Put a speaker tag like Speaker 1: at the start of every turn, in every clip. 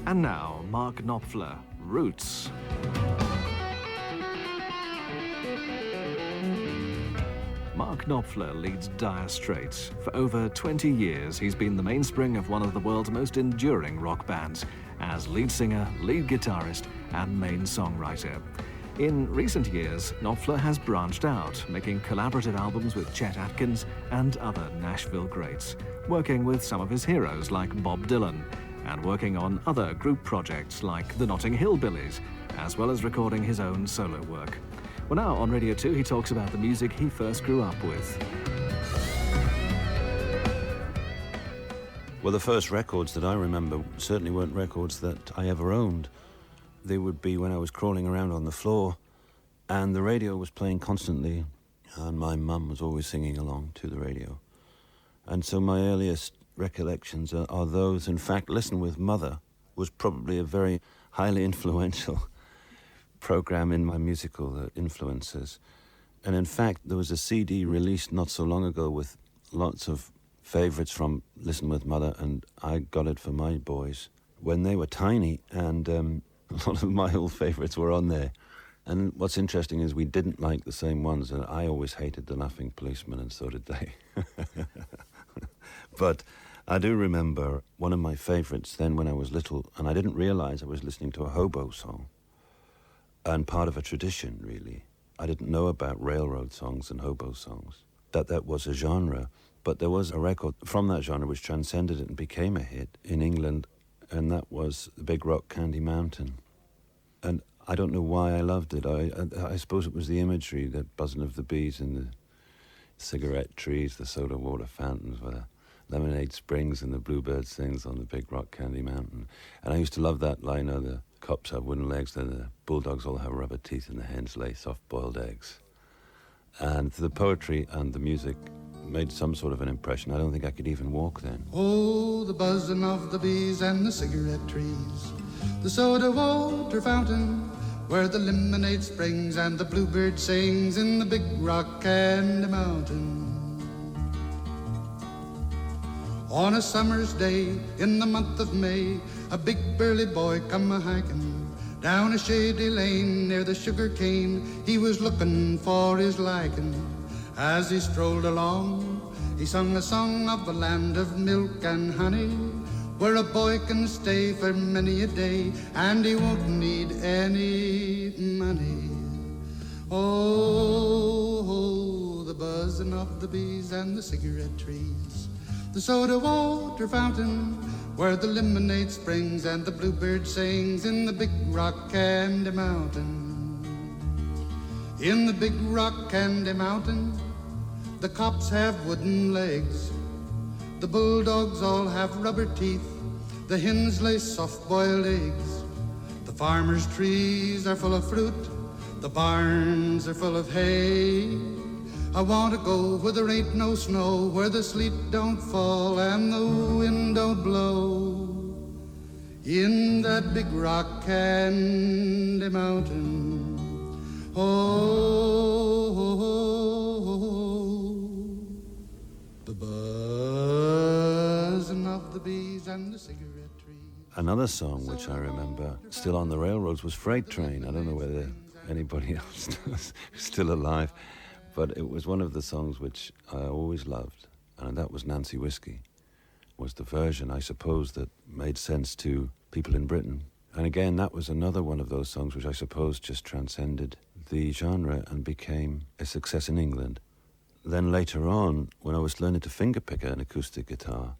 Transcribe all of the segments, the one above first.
Speaker 1: And now, Mark Knopfler, Roots. Mark Knopfler leads Dire Straits. For over 20 years, he's been the mainspring of one of the world's most enduring rock bands, as lead singer, lead guitarist, and main songwriter. In recent years, Knopfler has branched out, making collaborative albums with Chet Atkins and other Nashville greats, working with some of his heroes like Bob Dylan, and working on other group projects like the Notting Hill Billies, as well as recording his own solo work. Well, now on Radio 2, he talks about the music he first grew up with.
Speaker 2: Well, the first records that I remember certainly weren't records that I ever owned. They would be when I was crawling around on the floor, and the radio was playing constantly, and my mum was always singing along to the radio. And so my earliest recollections are those. In fact, Listen with Mother was probably a very highly influential program in my musical influences. And in fact, there was a CD released not so long ago with lots of favorites from Listen with Mother, and I got it for my boys when they were tiny, and a lot of my old favorites were on there. And what's interesting is we didn't like the same ones, and I always hated The Laughing Policeman, and so did they. But I do remember one of my favorites then when I was little, and I didn't realize I was listening to a hobo song, and part of a tradition, really. I didn't know about railroad songs and hobo songs, that was a genre. But there was a record from that genre which transcended it and became a hit in England, and that was the Big Rock Candy Mountain. And I don't know why I loved it. I suppose it was the imagery, the buzzing of the bees in the cigarette trees, the soda water fountains where the lemonade springs and the bluebird sings on the Big Rock Candy Mountain. And I used to love that line, the cops have wooden legs, then the bulldogs all have rubber teeth, and the hens lay soft-boiled eggs. And the poetry and the music made some sort of an impression. I don't think I could even walk then.
Speaker 3: Oh, the buzzing of the bees and the cigarette trees, the soda water fountain where the lemonade springs and the bluebird sings in the Big Rock Candy Mountain. On a summer's day in the month of May, a big burly boy come a-hiking down a shady lane near the sugar cane. He was looking for his liking. As he strolled along, he sung a song of the land of milk and honey, where a boy can stay for many a day, and he won't need any money. Oh, the buzzing of the bees and the cigarette trees, the soda water fountain, where the lemonade springs and the bluebird sings in the Big Rock Candy Mountain. In the Big Rock Candy Mountain, the cops have wooden legs, the bulldogs all have rubber teeth, the hens lay soft-boiled eggs, the farmers' trees are full of fruit, the barns are full of hay. I want to go where there ain't no snow, where the sleet don't fall and the wind don't blow, in that Big Rock Candy Mountain. The buzzing of the bees and the cigarette trees.
Speaker 2: Another song which I remember still on the railroads was Freight Train. I don't know whether anybody else is still alive, but it was one of the songs which I always loved, and that was Nancy Whiskey, was the version, I suppose, that made sense to people in Britain. And again, that was another one of those songs which I suppose just transcended the genre and became a success in England. Then later on, when I was learning to fingerpick an acoustic guitar,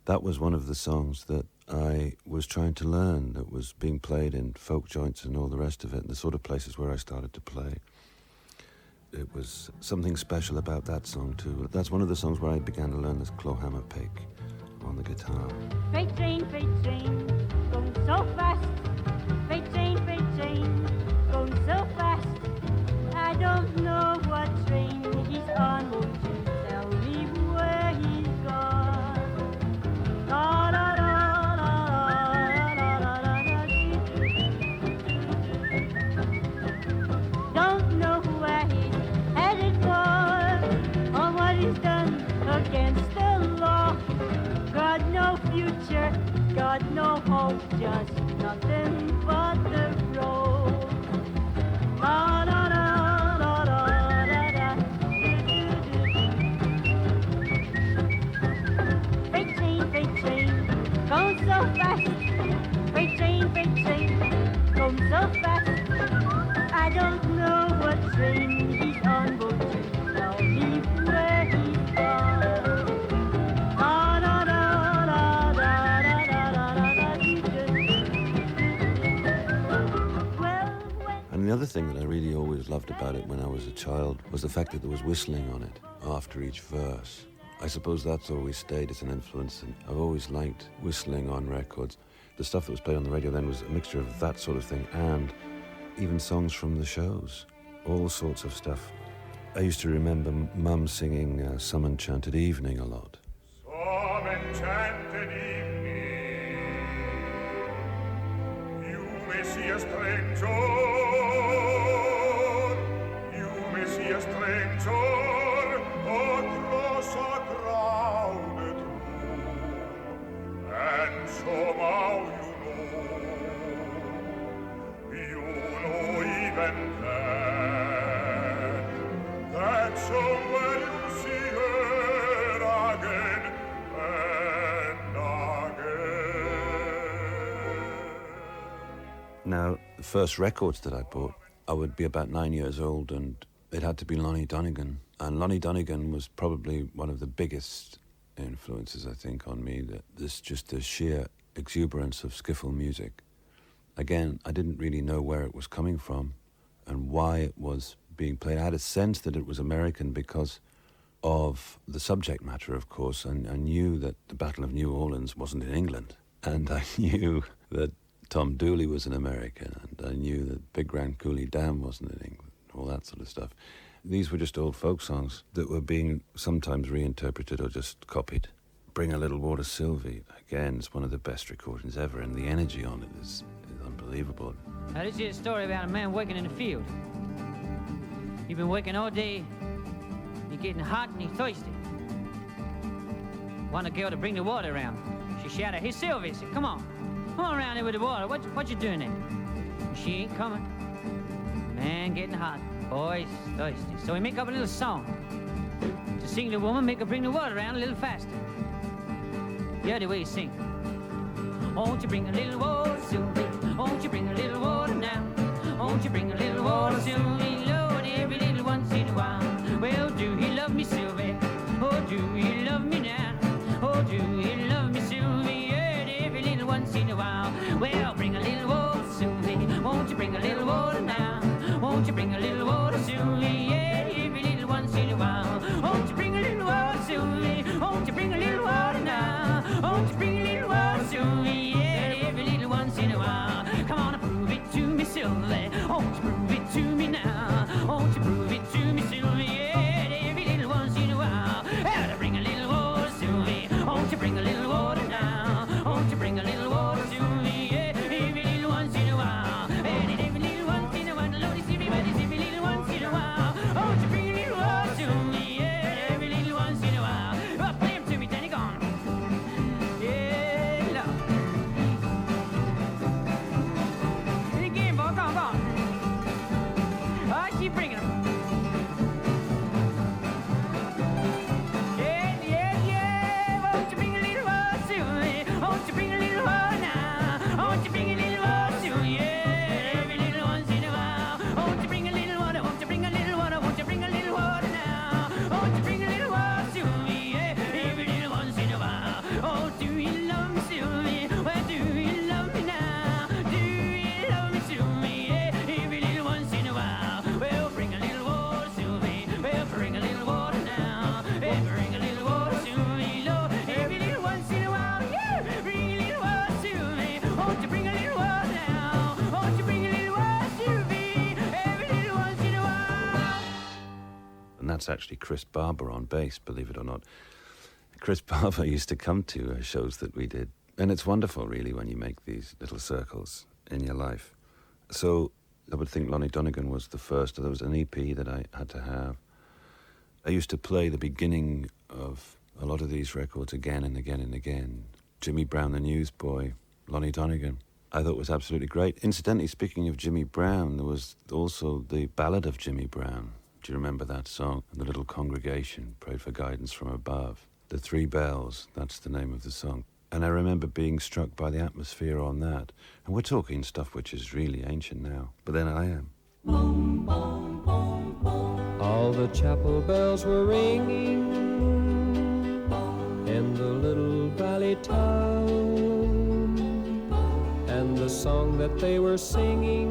Speaker 2: that was one of the songs that I was trying to learn, that was being played in folk joints and all the rest of it, and the sort of places where I started to play. It was something special about that song too. That's one of the songs where I began to learn this clawhammer pick on the guitar.
Speaker 4: Freight train, going so fast. Freight train, going so fast. I don't know what train he's on. Won't you tell me where he's gone? La, la, la, la, la, la, la, la. Don't know where he's headed for, or what he's done against the law. God, no future, God, no hope, just so fast. I don't know what train he's on, but just tell me where he's gone. Da da da da da da da da da. Well, when
Speaker 2: And the other thing that I really always loved about it when I was a child was the fact that there was whistling on it after each verse. I suppose that's always stayed as an influence, and I've always liked whistling on records. The stuff that was played on the radio then was a mixture of that sort of thing and even songs from the shows, all sorts of stuff. I used to remember Mum singing Some Enchanted Evening a lot.
Speaker 5: Some enchanted evening, you may see a stranger, you may see a stranger across a crowded room, and somehow you know even then, that somewhere you'll see her again and again.
Speaker 2: Now, the first records that I bought, I would be about 9 years old, and it had to be Lonnie Donegan. And Lonnie Donegan was probably one of the biggest influences, I think, on me. That there's just the sheer exuberance of skiffle music. Again, I didn't really know where it was coming from and why it was being played. I had a sense that it was American because of the subject matter, of course, and I knew that the Battle of New Orleans wasn't in England. And I knew that Tom Dooley was an American, and I knew that Big Grand Coulee Dam wasn't in England, all that sort of stuff. These were just old folk songs that were being sometimes reinterpreted or just copied. Bring a Little Water Sylvie, again, is one of the best recordings ever, and the energy on it is unbelievable.
Speaker 6: Now, this is a story about a man working in the field. He's been working all day. He's getting hot and he's thirsty. Want a girl to bring the water around. She shouted, "Hey, Sylvie," said, come on around here with the water. What you doing there? She ain't coming. Man getting hot. Boy's thirsty. So he make up a little song to sing the woman, make her bring the water around a little faster. Yeah, the way he sing. Won't you bring a little water, Sylvie? Won't you bring a little water now? Won't you bring a little water, Sylvie? Lord, every little once in a while. Well, do you love me, Sylvie? Oh, do you love me now? Oh, do you love me, Sylvie? Yeah, every little once in a while. Well, bring a little water, Sylvie. Won't you bring a little water now? Won't you bring a little water, Sylvie? Yeah, every little once in a while. Won't you bring a little water, Sylvie? Won't you bring a little water now? Won't you bring a little water, Sylvie? Yeah, every little once in a while. Come on and prove it to me, Sylvie. Won't you prove it to me now? Won't you prove it to me, Sylvie? Yeah, every little once in a while. Yeah, bring a little water, Sylvie. Won't you bring a little water now? Won't you bring a little water, Sylvie? Yeah, every little once in a while. And every little once in a while, Lordy, see me, every little once in a while. Won't you bring a little water, Sylvie? Yeah, every little once in a while. Well, play him to me, Danny, gone. Yeah, Lord. And again, boy, go on. Oh, she bringing him. Yeah. Won't you bring a little water, Sylvie? Won't you bring a little water now? Won't you bring a little water, Sylvie? Yeah, every little once in a while. Won't you bring a little water? Won't you bring a little water? Won't you bring a little water now? Won't you bring a little water, Sylvie? Yeah, every little once in a while. Oh, do you love me, Sylvie? Well, do you love me now? Do you love me, Sylvie? Yeah, every little once in a while. Well, bring a little water, Sylvie. Well, bring a little water now. Hey, bring a little water, Sylvie. Lord, every little once in a while. Yeah, bring a little water, Sylvie. Won't you bring a little water now? Won't you bring a little water, Sylvie? Every little once in a while.
Speaker 2: And that's actually Chris Barber on bass, believe it or not. Chris Barber used to come to shows that we did. And it's wonderful, really, when you make these little circles in your life. So I would think Lonnie Donegan was the first. There was an EP that I had to have. I used to play the beginning of a lot of these records again and again and again. Jimmy Brown, the Newsboy, Lonnie Donegan. I thought was absolutely great. Incidentally, speaking of Jimmy Brown, there was also the Ballad of Jimmy Brown. Do you remember that song? The little congregation prayed for guidance from above. The Three Bells, that's the name of the song. And I remember being struck by the atmosphere on that. And we're talking stuff which is really ancient now. But then I am.
Speaker 7: All the chapel bells were ringing in the little valley town, and the song that they were singing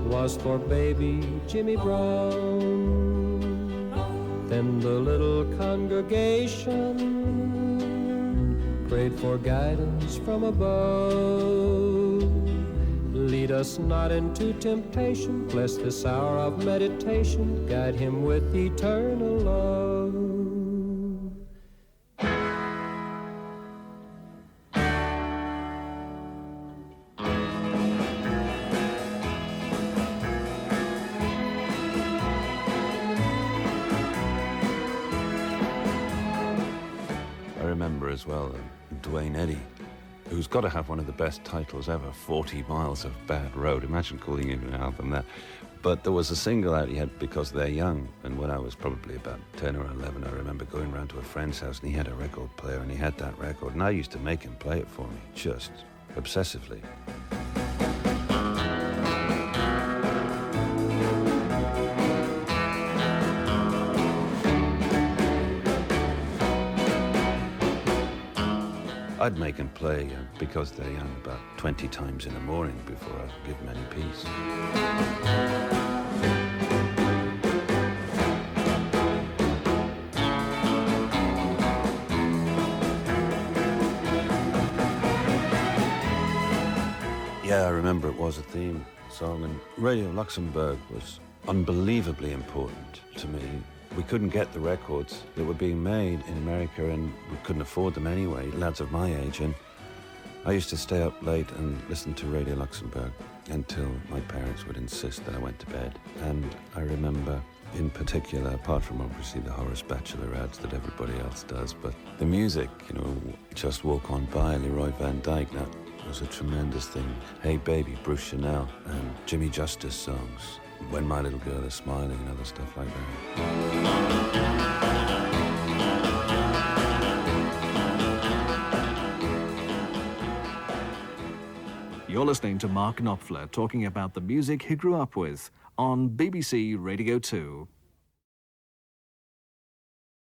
Speaker 7: was for baby Jimmy Brown. Then the little congregation prayed for guidance from above. Lead us not into temptation, bless this hour of meditation, guide him with eternal love.
Speaker 2: I remember as well Dwayne Eddy, who's got to have one of the best titles ever, 40 Miles of Bad Road. Imagine calling it an album that. But there was a single out he had, Because They're Young, and when I was probably about 10 or 11, I remember going round to a friend's house and he had a record player and he had that record, and I used to make him play it for me, just obsessively. I'd make him play Because They're Young about 20 times in the morning before I'd give him any peace. Yeah, I remember it was a theme song, and Radio Luxembourg was unbelievably important to me. We couldn't get the records that were being made in America, and we couldn't afford them anyway, lads of my age, and I used to stay up late and listen to Radio Luxembourg until my parents would insist that I went to bed. And I remember, in particular, apart from obviously the Horace Batchelor ads that everybody else does, but the music, you know, Just Walk On By, Leroy Van Dyke, that was a tremendous thing. Hey Baby, Bruce Chanel, and Jimmy Justice songs. When My Little Girl Is Smiling and other stuff like that.
Speaker 1: You're listening to Mark Knopfler talking about the music he grew up with on BBC Radio 2.